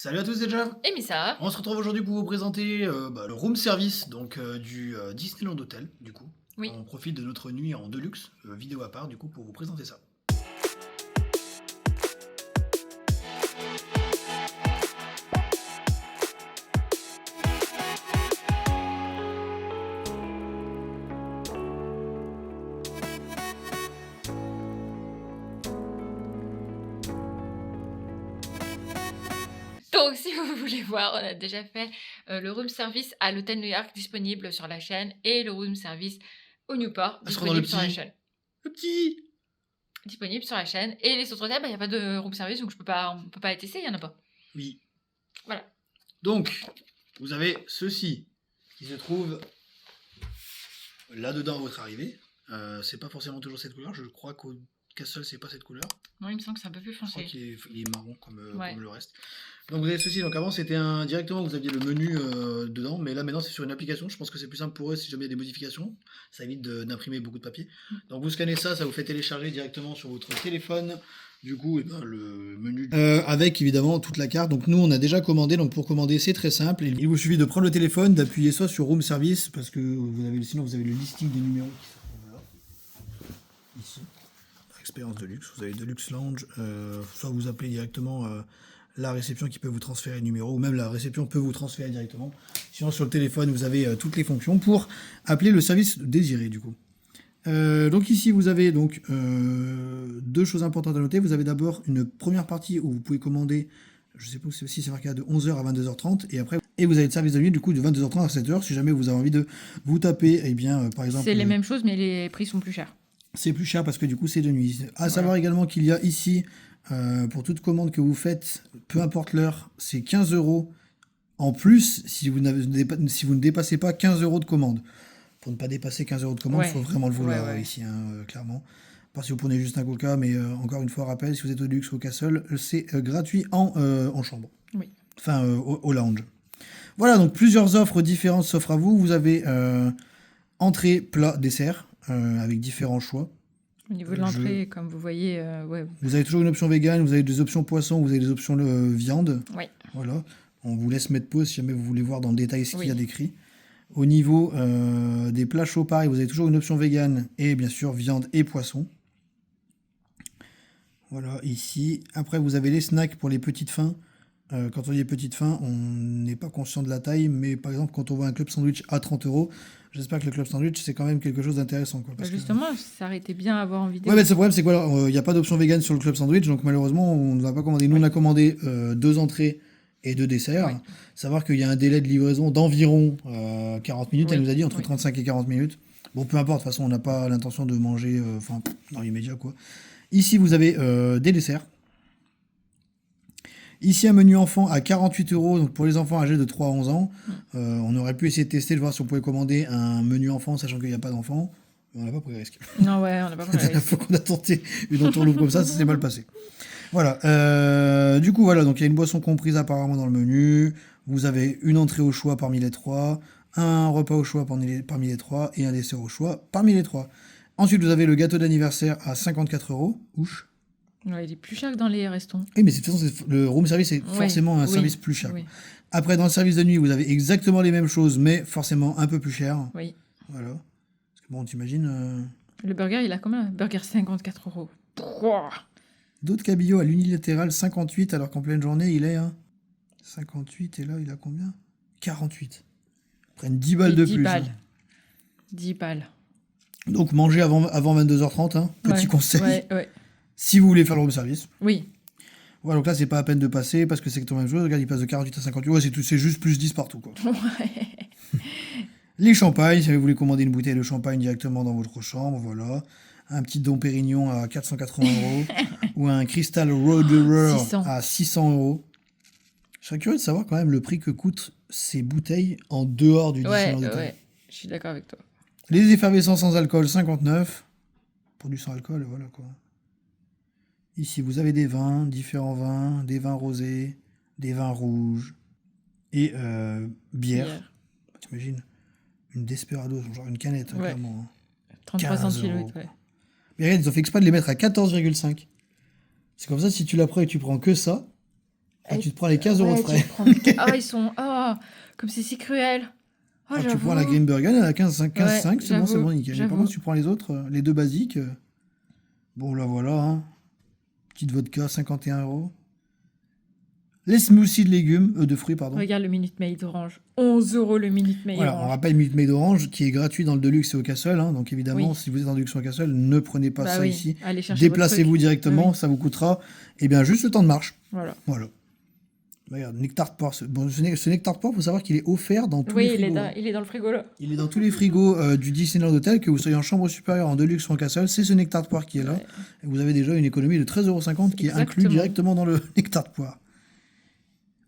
Salut à tous, c'est Jav. Et Missa, On se retrouve aujourd'hui pour vous présenter le room service du Disneyland Hotel. Du coup, oui. on profite de notre nuit en deluxe, vidéo à part, du coup, pour vous présenter ça. Donc si vous voulez voir, on a déjà fait le room service à l'hôtel New York disponible sur la chaîne et le room service au Newport Ça sera dans le disponible sur la petit. chaîne. Le petit. Disponible sur la chaîne. Et les autres hôtels, il n'y a pas de room service, donc on peut pas les tester, il n'y en a pas. Oui. Voilà. Donc, vous avez ceci qui se trouve là-dedans à votre arrivée. C'est pas forcément toujours cette couleur. Je crois qu'au Castle, c'est pas cette couleur. Non, il me semble que c'est un peu plus Je crois foncé. qu'il est marron comme Ouais. le reste. Donc vous avez ceci, donc avant c'était directement vous aviez le menu dedans, mais là maintenant c'est sur une application, je pense que c'est plus simple pour eux si jamais il y a des modifications, ça évite d'imprimer beaucoup de papier. Donc vous scannez ça, ça vous fait télécharger directement sur votre téléphone, du coup le menu avec évidemment toute la carte. Donc nous on a déjà commandé, donc pour commander c'est très simple, il vous suffit de prendre le téléphone, d'appuyer soit sur Room Service, parce que sinon vous avez le listing des numéros qui se trouvent là, ici. Expérience de luxe, vous avez Deluxe Lounge, soit vous appelez directement la réception qui peut vous transférer le numéro, ou même la réception peut vous transférer directement. Sinon sur le téléphone vous avez toutes les fonctions pour appeler le service désiré du coup. Donc ici vous avez donc deux choses importantes à noter. Vous avez d'abord une première partie où vous pouvez commander, je sais pas si c'est marqué de 11h à 22h30, et vous avez le service de nuit du coup de 22h30 à 7h si jamais vous avez envie de vous taper, eh bien par exemple... C'est les mêmes choses mais les prix sont plus chers. C'est plus cher parce que du coup c'est de nuit. À savoir également qu'il y a ici, pour toute commande que vous faites, peu importe l'heure, c'est 15 € en plus si vous ne dépassez pas 15 € de commande. Pour ne pas dépasser 15 € de commande, il faut vraiment le vouloir ici, clairement. Pas si vous prenez juste un coca, mais encore une fois, rappel, si vous êtes au luxe ou au castle, c'est gratuit en chambre. Oui. Enfin, au lounge. Voilà, donc plusieurs offres différentes s'offrent à vous. Vous avez entrée, plat, dessert. Avec différents choix. Au niveau de l'entrée, comme vous voyez, vous avez toujours une option vegan, vous avez des options poisson, vous avez des options viande. Oui. Voilà. On vous laisse mettre pause si jamais vous voulez voir dans le détail ce qu'il y a décrit. Au niveau des plats chauds, pareil, vous avez toujours une option vegan et bien sûr viande et poisson. Voilà, ici. Après, vous avez les snacks pour les petites faims. Quand on dit petites faims, on n'est pas conscient de la taille, mais par exemple, quand on voit un club sandwich à 30 €, j'espère que le club sandwich, c'est quand même quelque chose d'intéressant. Justement, ça aurait été bien à voir en vidéo. Ouais, mais le problème, c'est qu'il n'y a pas d'option vegan sur le club sandwich, donc malheureusement, on ne va pas commander. Nous, on a commandé 2 entrées et 2 desserts. Oui. Savoir qu'il y a un délai de livraison d'environ 40 minutes, elle nous a dit, entre 35 et 40 minutes. Bon, peu importe, de toute façon, on n'a pas l'intention de manger dans l'immédiat, quoi. Ici, vous avez des desserts. Ici, un menu enfant à 48 €, donc pour les enfants âgés de 3 à 11 ans. On aurait pu essayer de tester, de voir si on pouvait commader un menu enfant, sachant qu'il n'y a pas d'enfants. On n'a pas pris le risque. Non, ouais, on n'a pas pris le risque. La fois qu'on a tenté une entourloupe comme ça s'est mal passé. Voilà. Du coup, voilà, donc il y a une boisson comprise apparemment dans le menu. Vous avez une entrée au choix parmi les 3, un repas au choix parmi les 3 et un dessert au choix parmi les 3. Ensuite, vous avez le gâteau d'anniversaire à 54 €. Ouch. Ouais, il est plus cher que dans les restaurants. Oui, mais de toute façon, le room service est forcément un service plus cher. Oui. Après, dans le service de nuit, vous avez exactement les mêmes choses, mais forcément un peu plus cher. Oui. Voilà. Parce que bon, t'imagines... Le burger, il a combien? Burger 54 €. D'autres cabillaud à l'unilatéral 58, alors qu'en pleine journée, il est à 58, et là, il a combien? 48. Ils prennent 10 balles de 10 plus. Balles. 10 balles. Donc, mangez avant 22h30, hein, petit conseil. Si vous voulez faire le room service. Oui. Voilà, donc là, c'est pas à peine de passer, parce que c'est la même chose. Regarde, il passe de 48 à 58. Ouais, c'est juste plus 10 partout, quoi. Ouais. Les champagnes, si vous voulez commander une bouteille de champagne directement dans votre chambre, voilà. Un petit Dom Pérignon à 480 €. Ou un Crystal Roderer à 600 €. Je serais curieux de savoir quand même le prix que coûtent ces bouteilles en dehors du Disneyland Hotel. Ouais, je suis d'accord avec toi. Les effervescents sans alcool, 59. Pour du sans alcool, voilà quoi. Ici, vous avez des vins, différents vins, des vins rosés, des vins rouges et bière. T'imagines une Desperado, genre une canette, clairement. 33 centilitres, ouais. Mais regarde, ils ont fait exprès de les mettre à 14,5. C'est comme ça, si tu la prends et tu prends que ça, Et Et- tu te prends les 15 euros de Ouais, frais. Ah, ils sont. Oh, comme c'est si cruel. Oh, Ah, tu j'avoue. prends la Greenburger, elle est à 15,5, Ouais, 15,5, c'est bon, j'avoue, nickel. Mais par j'avoue. contre, si tu prends les autres, les deux basiques, bon, là, voilà, hein. Petite vodka, 51 euros. Les smoothies de légumes, de fruits, pardon. Regarde le Minute Maid orange. 11 euros le Minute Maid Voilà, on orange. rappelle Minute Maid Orange qui est gratuit dans le Deluxe et au Castle. Hein, donc évidemment, Oui. si vous êtes en Deluxe ou au Castle, ne prenez pas Bah ça oui, ici. allez chercher votre Déplacez-vous truc. directement, Oui. ça vous coûtera juste le temps de marche. Voilà. Voilà. Regarde, Nectar de Porc. Bon, ce Nectar de Porc, il faut savoir qu'il est offert dans tous Oui, les frigos. il est dans le frigo là. Il est dans tous les frigos du Disneyland Hotel, que vous soyez en chambre supérieure, en Deluxe ou en Castle, c'est ce Nectar de Poire qui est là. Ouais. Et vous avez déjà une économie de 13,50 € qui est inclus Exactement. directement dans le Nectar de Poire.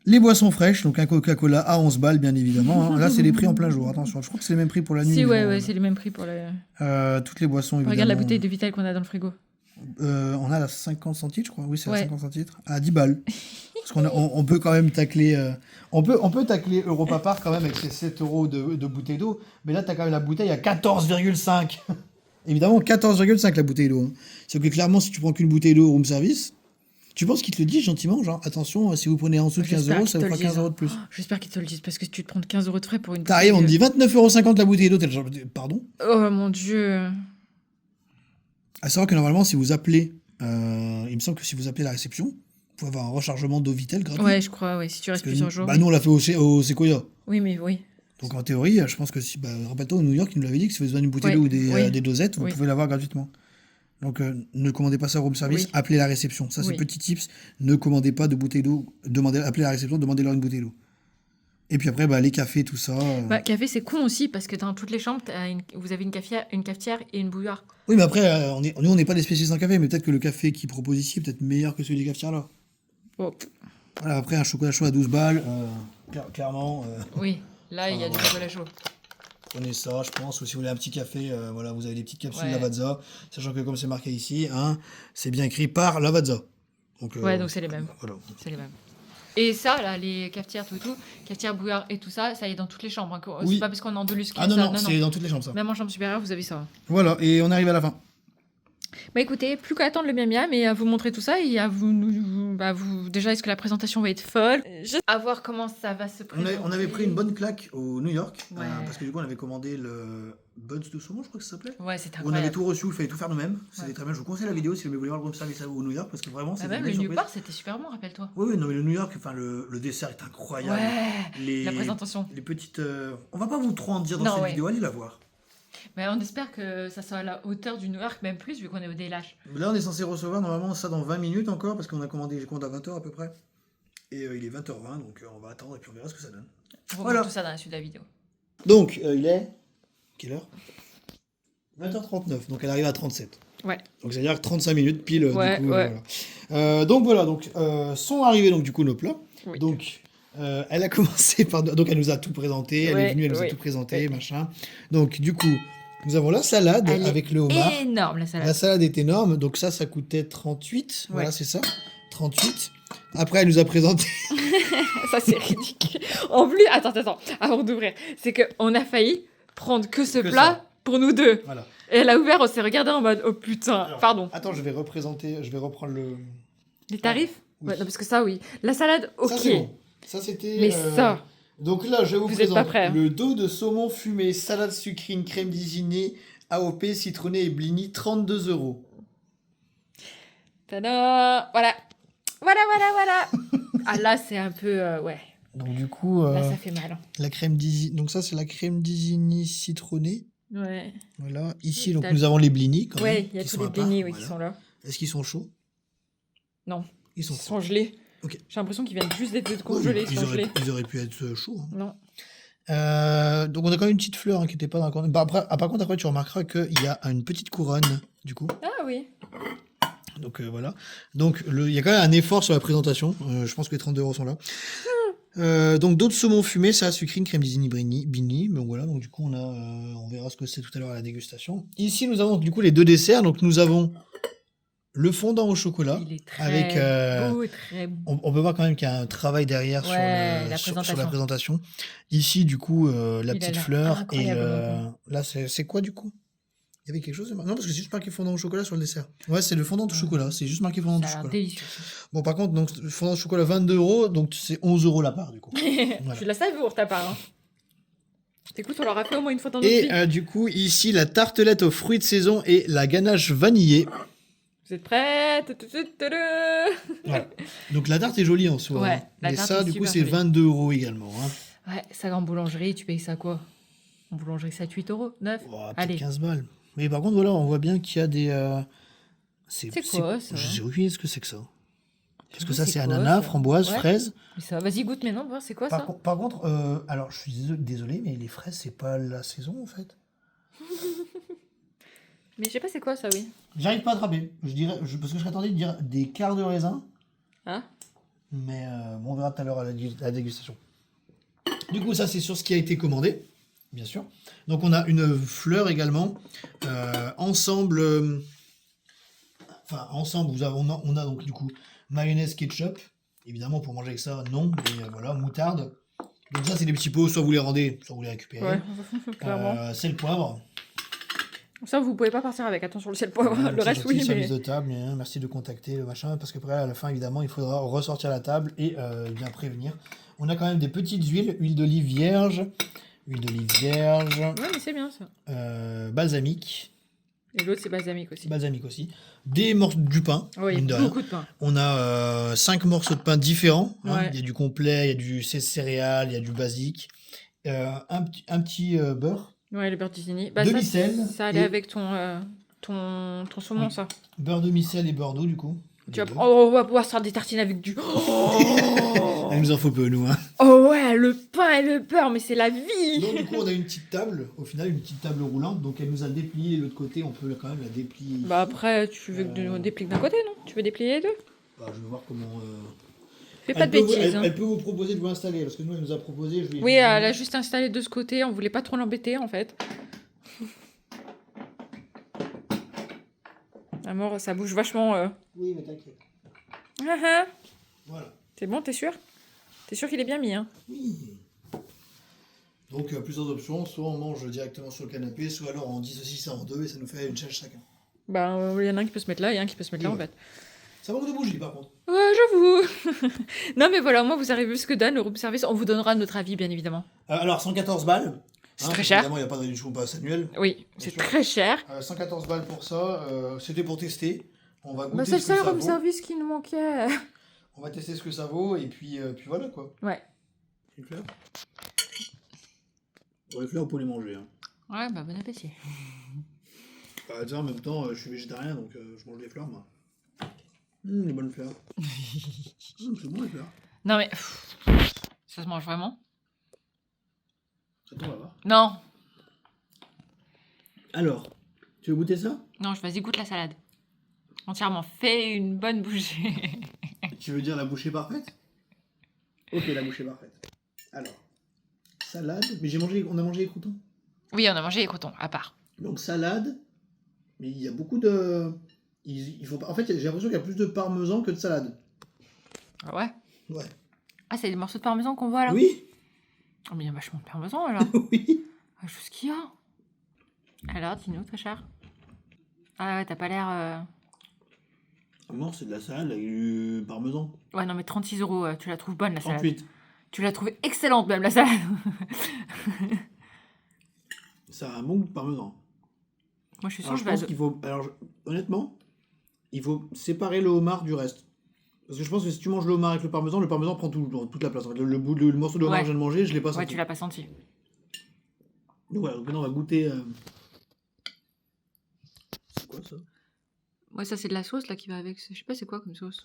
Les boissons fraîches, donc un Coca-Cola à 11 balles, bien évidemment. Hein. Là, c'est les prix en plein jour. Attention, je crois que c'est les mêmes prix pour la nuit. Si, mais ouais, bon, ouais, c'est les mêmes prix pour la. toutes les boissons, évidemment. Regarde la bouteille de Vital qu'on a dans le frigo. On a la 50 centilitres, je crois. Oui, c'est Ouais. la 50 centilitres. À 10 balles. Parce on peut quand même tacler. On peut tacler Europa Park quand même avec ses 7 euros de bouteille d'eau. Mais là, tu as quand même la bouteille à 14,5. Évidemment, 14,5 la bouteille d'eau. Hein. C'est que clairement, si tu prends qu'une bouteille d'eau au room service, tu penses qu'ils te le disent gentiment, genre attention, si vous prenez en dessous de 15 euros, ça vous fera 15 euros de plus. J'espère qu'ils te le disent parce que si tu te prends 15 euros de frais pour une T'arrives, on te bouteille dit 29,50 € la bouteille d'eau, t'es genre, pardon. Oh mon dieu. À savoir que normalement, si vous appelez, il me semble que si vous appelez la réception, vous pouvez avoir un rechargement d'eau Vitel gratuit. Ouais, je crois, ouais, si tu restes Parce que plusieurs jours. bah, nous, on l'a fait au Sequoia. Oui, mais oui. Donc en théorie, je pense que si, rappelle-toi, au New York, ils nous l'avaient dit que si vous avez besoin d'une bouteille d'eau ou des dosettes, vous pouvez l'avoir gratuitement. Donc ne commandez pas ça au room service, appelez la réception. Ça, c'est petit tips. Ne commandez pas de bouteille d'eau. Appelez la réception, demandez-leur une bouteille d'eau. Et puis après, les cafés, tout ça. Café, c'est con aussi parce que dans toutes les chambres, vous avez une cafetière et une bouilloire. Oui, mais après, nous, on n'est pas des spécialistes en café, mais peut-être que le café qu'ils proposent ici est peut-être meilleur que celui des cafetières là. Bon. Voilà, après, un chocolat chaud à 12 balles, clairement. Oui, là, il y a du chocolat chaud. Prenez ça, je pense. Ou si vous voulez un petit café, vous avez des petites capsules Ouais. Lavazza. Sachant que comme c'est marqué ici, hein, c'est bien écrit par Lavazza. Donc, donc c'est les mêmes. Voilà. C'est les mêmes. Et ça, là, les cafetières, cafetière, bouilloire et tout ça, ça y est dans toutes les chambres. Hein. Oui. C'est pas parce qu'on est en Deluxe qu'il y Ah a non, ça. non, c'est dans toutes les chambres ça. Même en chambre supérieure, vous avez ça. Voilà, et on arrive à la fin. Bah écoutez, plus qu'à attendre le miam miam et à vous montrer tout ça et à vous déjà, est-ce que la présentation va être folle? Juste à voir comment ça va se présenter. On avait pris une bonne claque au New York, Ouais. parce que du coup on avait commandé le Buns de saumon, je crois que ça s'appelait. Ouais, c'était On incroyable. avait tout reçu, il fallait tout faire nous-mêmes. C'était Ouais. très bien. Je vous conseille la vidéo si vous voulez voir le room service au New York, parce que vraiment c'est Même le Newport, c'était super bon, rappelle-toi. Oui, non mais le New York, enfin le dessert est incroyable. Ouais, la présentation. Les petites... On va pas vous trop en dire dans Non, cette ouais. vidéo, allez la voir. Mais on espère que ça soit à la hauteur du New York, même plus, vu qu'on est au DLH. Là on est censé recevoir normalement ça dans 20 minutes encore, parce qu'on a commandé, j'ai commandé à 20h à peu près. Et il est 20h20, donc on va attendre et puis on verra ce que ça donne. On va Voilà. voir tout ça dans la suite de la vidéo. Donc il est... Quelle heure 20h39, donc elle arrive à 37. Ouais. Donc c'est-à-dire 35 minutes pile. Ouais, du coup, ouais. voilà. Donc voilà, sont arrivés donc du coup nos plats. Oui. Donc elle a commencé par, donc elle nous a tout présenté, elle est venue, elle nous a tout présenté, machin. Donc du coup, nous avons la salade Elle avec le homard. Énorme la salade. La salade est énorme, donc ça coûtait 38. Ouais. Voilà, c'est ça, 38. Après, elle nous a présenté. Ça, c'est ridicule. En plus, attends, avant d'ouvrir, c'est qu'on a failli prendre que ce plat ça. pour nous deux. Voilà. Et elle a ouvert, on s'est regardé en mode, oh putain, Alors, pardon. Attends, je vais reprendre le. Les tarifs Oui. Ouais, non, parce que ça, oui. La salade, ok. Ça, c'est bon. Ça, c'était. Mais ça, Donc là, je vous Vous êtes présente pas prêts, hein. le dos de saumon fumé, salade sucrine, crème disinée, AOP, citronné et blini, 32 €. tada. Voilà. Ah là, c'est un peu, ouais. Donc du coup, Là, ça fait mal. Hein. la crème disinée. Donc ça, c'est la crème disinée citronnée. Ouais. Voilà. Ici, donc T'as- nous avons les blinis. Quand Ouais, même, il y a qui tous sont les à part, blinis voilà. qui sont là. Est-ce qu'ils sont chauds? Non, Ils sont ils chauds. sont gelés. Ok. J'ai l'impression qu'ils viennent juste d'être Ouais, congelés, ils sont gelés. ils auraient pu être chauds. Hein. Non. Donc on a quand même une petite fleur qui n'était pas dans la couronne. Par contre, après, tu remarqueras qu'il y a une petite couronne, du coup. Ah oui. Donc voilà. Donc il y a quand même un effort sur la présentation. Je pense que les 32 € sont là. Donc d'autres saumons fumés, ça, sucrine, crème disinée, bini. Donc voilà, donc du coup on verra ce que c'est tout à l'heure à la dégustation. Ici nous avons du coup les deux desserts. Donc nous avons le fondant au chocolat. Il est très avec, beau, très beau. on peut voir quand même qu'il y a un travail derrière Ouais, sur la présentation. Ici du coup la Il a petite l'air fleur et incroyablement là c'est quoi du coup? Il y avait quelque chose Non, parce que c'est juste marqué fondant au chocolat sur le dessert. Ouais, c'est le fondant au chocolat. C'est juste marqué fondant au Ça a l'air chocolat. délicieux. Bon, par contre, donc, fondant au chocolat 22 €, donc c'est 11 € la part, du coup. Voilà. Tu la savoures, ta part. Hein. Écoute, on l'aura fait au moins une fois dans notre vie. Et du coup, ici, la tartelette aux fruits de saison et la ganache vanillée. Vous êtes prêts? Voilà. Donc la tarte est jolie en soi. Ouais, hein. la Mais tarte ça, est du coup, super c'est jolie. 22 € également. Hein. Ouais, ça en boulangerie, tu payes ça quoi? En boulangerie, 7-8 €? 9? Oh, peut-être Allez. 15 balles. Mais par contre, voilà, on voit bien qu'il y a des... C'est quoi, ça? Je sais aucune idée ce que c'est que ça. Parce que sais ça, c'est quoi, ananas, ça. framboise, Ouais. fraise. Mais ça, vas-y, goûte maintenant, voir c'est quoi ça? Par contre, alors je suis désolé, mais les fraises, c'est pas la saison en fait. Mais je sais pas c'est quoi ça, oui. J'arrive pas à attraper. Parce que je serais tenté de dire des quarts de raisin. Ah? Mais bon, on verra tout à l'heure à la dégustation. Du coup, ça, c'est sur ce qui a été commandé, bien sûr. Donc, on a une fleur également. Ensemble, on a donc du coup mayonnaise, ketchup. Évidemment, pour manger avec ça, non. Mais voilà, moutarde. Donc, ça, c'est des petits pots. Soit vous les rendez, soit vous les récupérez. Ouais, clairement. Sel, poivre. Ça, vous pouvez pas partir avec. Attention, le sel poivre. Ouais, Le reste, c'est oui, gentil, mais. service de table, merci de contacter le machin, parce qu'après, à la fin, évidemment, il faudra ressortir la table et bien prévenir. On a quand même des petites huile d'olive vierge, Ouais, mais c'est bien ça. balsamique Et l'autre, c'est balsamique aussi. aussi, des morceaux du pain, Oui, mine il y de a rien. beaucoup de pain. On a 5 morceaux de pain différents, hein. Ouais. Il y a du complet, il y a du céréales, il y a du basique, un petit beurre, Ouais, le beurre d'Isigny. Demi-sel Ça allait et- avec ton saumon, Oui. ça. beurre demi-sel et beurre d'eau, du coup. Tu Les vas... deux. Oh, on va pouvoir se faire des tartines avec du. Il nous en faut peu, nous, hein. Oh ouais, le pain et le beurre, mais c'est la vie. Donc du coup on a une petite table, au final une petite table roulante, donc elle nous a déplié de l'autre côté, on peut quand même la déplier. Bah après, tu veux que tu déplies d'un côté, non? Tu veux déplier les deux? Bah, je vais voir comment... Fais pas de peut vous- bêtises. Hein. elle peut vous proposer de vous installer, parce que nous elle nous a proposé, je lui ai Oui, dit- elle a juste installé de ce côté, on voulait pas trop l'embêter en fait. Amour, ça bouge vachement. Oui mais t'inquiète. Ah, ah. Voilà. C'est bon, t'es sûr? T'es sûr qu'il est bien mis, hein? Oui. Donc plusieurs options, soit on mange directement sur le canapé, soit alors on dissocie ça en deux et ça nous fait une chaise chacun. Bah, il y en a un qui peut se mettre là et un qui peut se mettre là Et en ouais. fait. Ça manque de bougies par contre. Ouais, j'avoue. Non, mais voilà, moi vous avez vu ce que donne le room service, on vous donnera notre avis bien évidemment. Alors 114 balles. C'est très cher. Évidemment il n'y a pas de réduction passe annuelle. Oui, c'est sûr. très cher. 114 balles pour ça, c'était pour tester. On va goûter Bah, c'est le ce que seul ça room vaut. service qui nous manquait. On va tester ce que ça vaut et puis voilà quoi. Ouais. Une fleur. Bon, les fleurs, on peut les manger. Hein. Ouais, bah bon appétit. Bah, tu sais, en même temps, je suis végétarien donc je mange des fleurs moi. Les bonnes fleurs. C'est bon les fleurs. Non mais. Ça se mange vraiment? Attends, on va voir. Non. Alors, tu veux goûter ça? Non, vas-y, goûte la salade. Entièrement. Fais une bonne bouchée. Tu veux dire la bouchée parfaite? Ok, la bouchée parfaite. Alors, salade. Mais on a mangé les croutons. Oui, on a mangé les croutons, à part. Donc salade. Mais il y a beaucoup de... En fait, j'ai l'impression qu'il y a plus de parmesan que de salade. Ah ouais? Ouais. Ah, c'est des morceaux de parmesan qu'on voit là? Oui. Oh, mais il y a vachement de parmesan alors. Oui. Ah, je sais ce qu'il y a. Alors, dis-nous, très cher. Ah ouais, t'as pas l'air. Non, c'est de la salade avec du parmesan. Ouais, non, mais 36 €, tu la trouves bonne la salade. 38. Tu l'as trouvée excellente même la salade. Ça a un bon goût de parmesan. Moi, je suis sûre Alors, que je pense qu'il faut... Alors, honnêtement, il faut séparer le homard du reste. Parce que je pense que si tu manges le homard avec le parmesan prend toute la place. En fait, le morceau de homard Ouais. que je viens de manger, je l'ai pas Ouais, senti. tu l'as pas senti. Donc voilà, donc maintenant on va goûter... C'est quoi ça? Ouais, ça c'est de la sauce là qui va avec. Je sais pas c'est quoi comme sauce.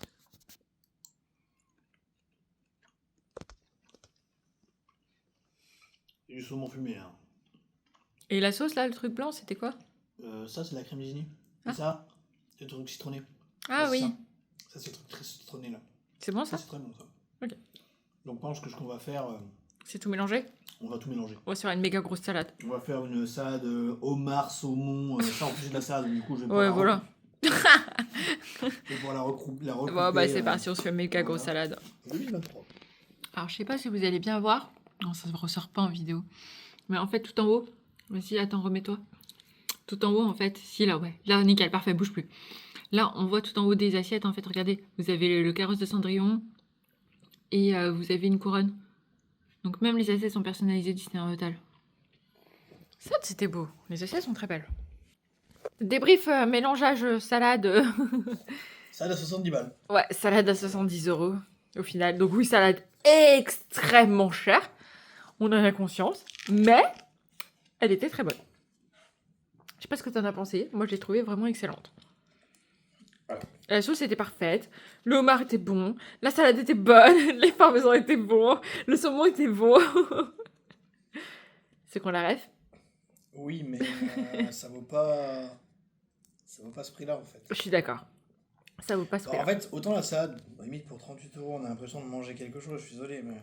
C'est du saumon fumé. Hein. Et la sauce là, le truc blanc, c'était quoi? Ça, c'est la crème d'Isigny. Ah. Et ça, c'est le truc citronné. Ah c'est oui. Ça, c'est le truc très citronné là. C'est bon ça? Ça, c'est très bon ça. Ok. Donc, je pense que ce qu'on va faire, C'est tout mélangé? on va tout mélanger. On va se faire une méga grosse salade. On va faire une salade homard, saumon, ça en plus c'est de la salade, du coup je vais Ouais, pouvoir voilà. je vais pouvoir la recouper. Bon, bah c'est parti, on se fait une méga grosse salade. 2023. Alors, je sais pas si vous allez bien voir. Non, ça se ressort pas en vidéo. Mais en fait, tout en haut. Vas-y, attends, remets-toi. Tout en haut, en fait. Si, là, ouais. Là, nickel, parfait, bouge plus. Là, on voit tout en haut des assiettes, en fait. Regardez, vous avez le carrosse de Cendrillon et vous avez une couronne. Donc, même les assiettes sont personnalisées Disney Hotel. Ça, c'était beau. Les assiettes sont très belles. Débrief, mélangeage, salade. Ça, à 70 balles. Ouais, salade à 70 € au final. Donc, oui, salade extrêmement chère. On en a conscience. Mais elle était très bonne. Je sais pas ce que t'en as pensé. Moi, je l'ai trouvée vraiment excellente. Voilà. La sauce était parfaite. Le homard était bon. La salade était bonne. Les parmesans étaient bons. Le saumon était bon. C'est qu'on la ref. Oui, mais ça vaut pas ce prix-là, en fait. Je suis d'accord. Ça vaut pas ce Alors, prix. en fait, autant la salade, limite pour 38 €, on a l'impression de manger quelque chose, je suis désolé, mais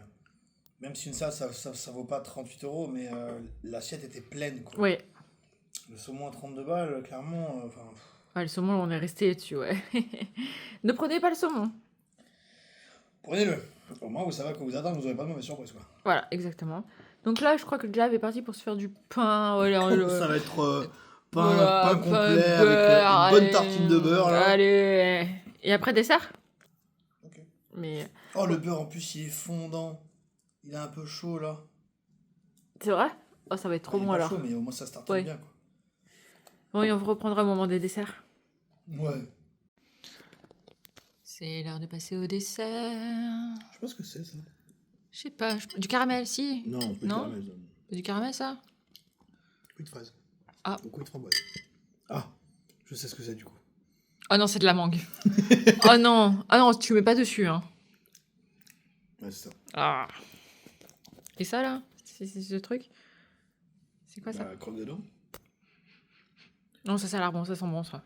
même si une salade, ça vaut pas 38 €, mais l'assiette était pleine, quoi. Oui. Le saumon à 32 balles, clairement, enfin... Ouais, le saumon, on est resté dessus, ouais. Ne prenez pas le saumon. Prenez-le. Au moins, vous savez à quoi vous attendre, vous aurez pas de mauvaise surprise, quoi. Voilà, exactement. Donc là, je crois que Jav est parti pour se faire du pain. Voilà, Ça va être voilà, pain complet beurre, avec une bonne allez, tartine de beurre, là. Allez. Et après, dessert. Ok. Mais Oh, le beurre, en plus, il est fondant. Il est un peu chaud, là. c'est vrai. Oh, ça va être trop Il est bon pas alors. chaud, mais au moins, ça se tartine Ouais. bien, quoi. Bon, et on reprendra au moment des desserts. Ouais. C'est l'heure de passer au dessert. Je sais pas ce que c'est, ça. Je sais pas. Du caramel, si. Non, pas de Non. caramel, ça. Du caramel, ça. Coulis de fraise. Ah. Ou coulis de framboise. Ah, je sais ce que c'est, du coup. Oh non, c'est de la mangue. Oh non. Ah non, tu mets pas dessus, hein. Ouais, c'est ça. Ah. Et ça, là. C'est ce truc. C'est quoi ça? La croque dedans. Non, ça a l'air bon. Ça sent bon, ça.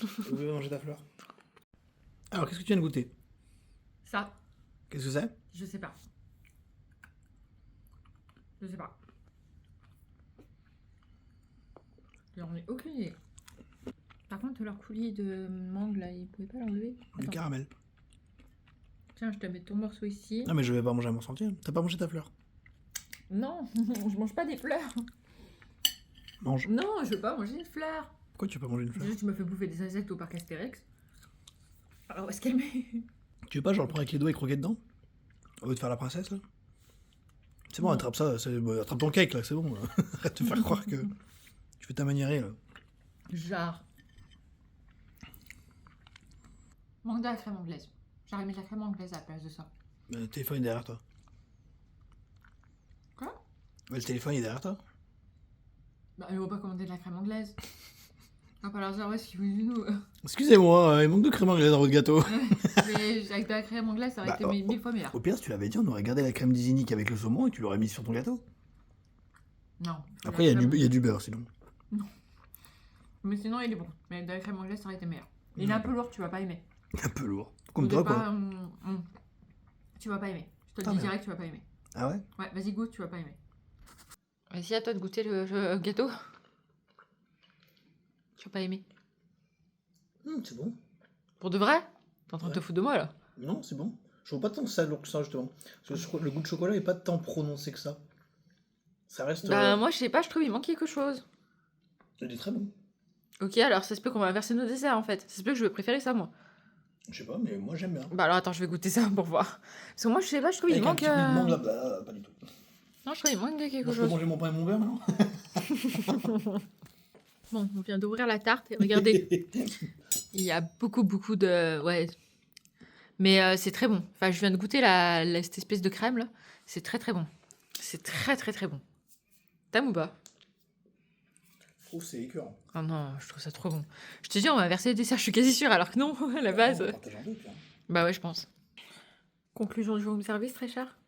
Vous voulez manger ta fleur? Alors, qu'est-ce que tu viens de goûter? Ça. Qu'est-ce que c'est? Je sais pas. Je sais pas. J'en ai aucune idée. Par contre, leur coulis de mangue, là, ils pouvaient pas l'enlever. Du Attends. caramel. Tiens, je te mets ton morceau ici. Non, mais je vais pas manger un morceau entier. T'as pas mangé ta fleur? Non, je mange pas des fleurs. Mange. Non, je veux pas manger des fleurs. Pourquoi tu veux pas manger une fleur? Déjà, tu me fais bouffer des insectes au parc Astérix. Alors, où est-ce qu'elle met? Tu veux pas, genre, le prendre avec les doigts et croquer dedans? Au lieu de faire la princesse, là? C'est bon, Non. attrape ça. Attrape ton cake, là, c'est bon. Là. Arrête de faire croire que tu fais ta maniérée, là. Genre. Manque de la crème anglaise. J'aurais mis de la crème anglaise à la place de ça. Le téléphone est derrière toi. Quoi? Le téléphone est derrière toi. Bah, ils vont pas commander de la crème anglaise. On va pas leur dire, ouais, si vous nous. Excusez-moi, il manque de crème anglaise dans votre gâteau. Mais avec de la crème anglaise, ça aurait été 1000 fois meilleur. Au pire, si tu l'avais dit, on aurait gardé la crème d'Izinic avec le saumon et tu l'aurais mis sur ton gâteau. Non. Après, il y a du beurre sinon. Mais sinon, il est bon. Mais avec de la crème anglaise, ça aurait été meilleur. Il est un peu lourd, tu vas pas aimer. Un peu lourd. Comme Au toi, départ, quoi. Tu vas pas aimer. Je te le Ah, dis merde. direct, tu vas pas aimer. Ah ouais? Ouais, vas-y, goûte, tu vas pas aimer. Vas-y, à toi de goûter le gâteau. Tu vas pas aimer. C'est bon. Pour de vrai? T'es en train de te Ouais. foutre de moi, là? Non, c'est bon. Je trouve pas tant que ça lourd que ça, justement. Parce que le goût de chocolat est pas tant prononcé que ça. Ça reste. Bah, moi, je sais pas, je trouve il manque quelque chose. Il est très bon. Ok, alors ça se peut qu'on va inverser nos desserts, en fait. Ça se peut que je vais préférer ça, moi. Je sais pas, mais moi j'aime bien. Bah, alors attends, je vais goûter ça pour voir. Parce que moi, je sais pas, je trouve il Avec un manque. petit goût de mangue là, pas du tout. Non, je trouve il manque de quelque Moi, je peux chose. manger mon pain et mon beurre maintenant? Bon, on vient d'ouvrir la tarte et regardez. Il y a beaucoup de... Ouais. Mais c'est très bon. Enfin, je viens de goûter cette espèce de crème, là. C'est très bon. C'est très bon. T'aimes ou pas? Je trouve que c'est écœurant. Oh non, je trouve ça trop bon. Je te dis, on va verser les desserts, je suis quasi sûre, alors que non, à la base. On partage en deux, puis, hein. Bah ouais, je pense. Conclusion du home service, très cher.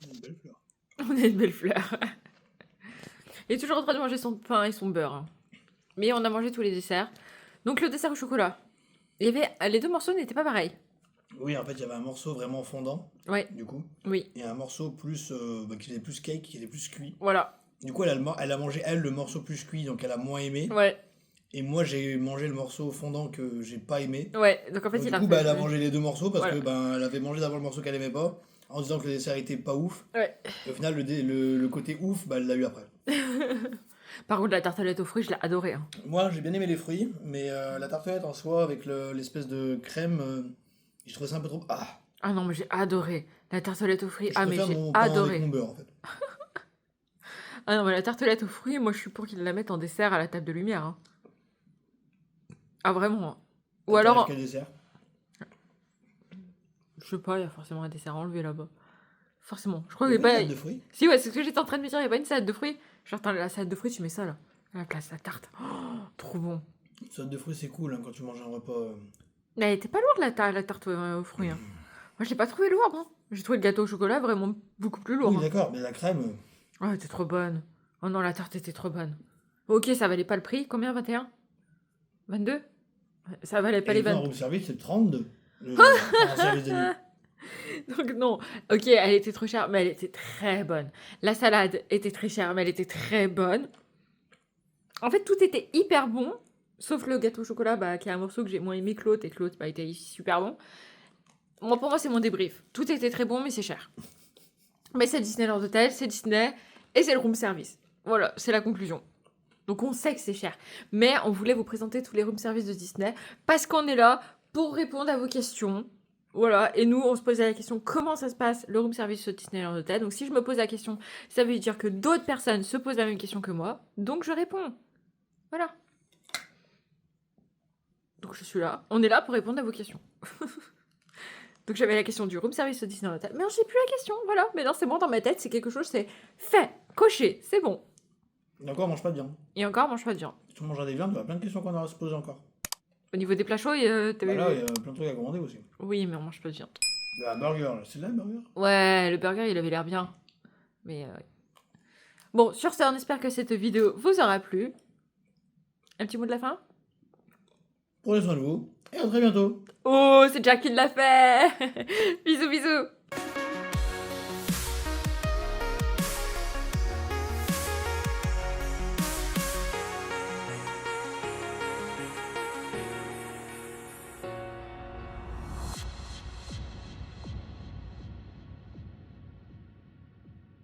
Une belle fleur. On a une belle fleur. Il est toujours en train de manger son pain et son beurre. Hein. Mais on a mangé tous les desserts. Donc le dessert au chocolat. Il y avait... Les deux morceaux n'étaient pas pareils. Oui, en fait, il y avait un morceau vraiment fondant, Ouais, du coup, oui, et un morceau plus qui était plus cake, qui était plus cuit. voilà. Du coup, elle a mangé, elle, le morceau plus cuit, donc elle a moins aimé. Ouais, Et moi, j'ai mangé le morceau fondant que j'ai pas aimé. ouais. Donc en fait, Donc, il du a coup, refait- elle a mangé les deux morceaux parce Voilà. que elle avait mangé d'abord le morceau qu'elle aimait pas, en disant que le dessert était pas ouf. Ouais. Et au final, le côté ouf, elle l'a eu après. Par contre, la tartelette aux fruits, je l'ai adorée, hein. Moi, j'ai bien aimé les fruits, mais la tartelette en soi, avec l'espèce de crème, je trouvais ça un peu trop. Ah! Ah non, mais j'ai adoré. La tartelette aux fruits, Je ah mais préfère j'ai mon pain avec adoré. mon beurre, en fait. Ah non, mais la tartelette aux fruits, moi je suis pour qu'ils la mettent en dessert à la table de lumière, hein. Ah vraiment, hein. Ou T'arrives alors, quel dessert? je sais pas, il y a forcément un dessert enlevé là-bas. Forcément. Je crois Il y qu'il a n'y a pas pas... une salade de fruits? Si, ouais, c'est ce que j'étais en train de me dire, il n'y a pas une salade de fruits. Genre, attends, la salade de fruits, tu mets ça là, à la place, la tarte. Oh, trop bon. Salade de fruits, c'est cool hein, quand tu manges un repas. Mais elle était pas lourde la tarte aux fruits, hein. Moi, je l'ai pas trouvé lourde, hein. J'ai trouvé le gâteau au chocolat vraiment beaucoup plus lourd, Oui, hein. d'accord, mais la crème. Oh, elle était trop bonne. Oh non, la tarte était trop bonne. Ok, ça valait pas le prix. Combien? 21? 22? Ça valait pas Et les le pain 20. room service, c'est 32. Le pain service de nuit. Donc non, ok, elle était trop chère, mais elle était très bonne. La salade était très chère, mais elle était très bonne. En fait, tout était hyper bon, sauf le gâteau au chocolat, bah, qui est un morceau que j'ai moins aimé que l'autre, et que l'autre, bah, était super bon. Moi, pour moi, c'est mon débrief. Tout était très bon, mais c'est cher. Mais c'est Disneyland Hotel, c'est Disney, et c'est le room service. Voilà, c'est la conclusion. Donc on sait que c'est cher. Mais on voulait vous présenter tous les room service de Disney, parce qu'on est là pour répondre à vos questions. Voilà, et nous, on se posait la question comment ça se passe le room service au Disneyland Hotel. Donc si je me pose la question, ça veut dire que d'autres personnes se posent la même question que moi. Donc je réponds. Voilà. Donc je suis là. On est là pour répondre à vos questions. Donc j'avais la question du room service au Disneyland Hotel. Mais j'ai plus la question, voilà. Mais non, c'est bon dans ma tête, c'est quelque chose, c'est fait, coché, c'est bon. Et encore, on mange pas de viande. Et encore, mange pas de viande. Si on mangerait des viandes, il y aura plein de questions qu'on aura à se poser encore. Au niveau des plats chauds, t'as Bah vu là, il y a plein de trucs à commander aussi. Oui, mais on mange pas de viande. Un burger, là. C'est là le burger? Ouais, le burger, il avait l'air bien. Mais ouais. Bon, sur ce, on espère que cette vidéo vous aura plu. Un petit mot de la fin? Prenez soin de vous, et à très bientôt. Oh, c'est Jack qui l'a fait. Bisous, bisous.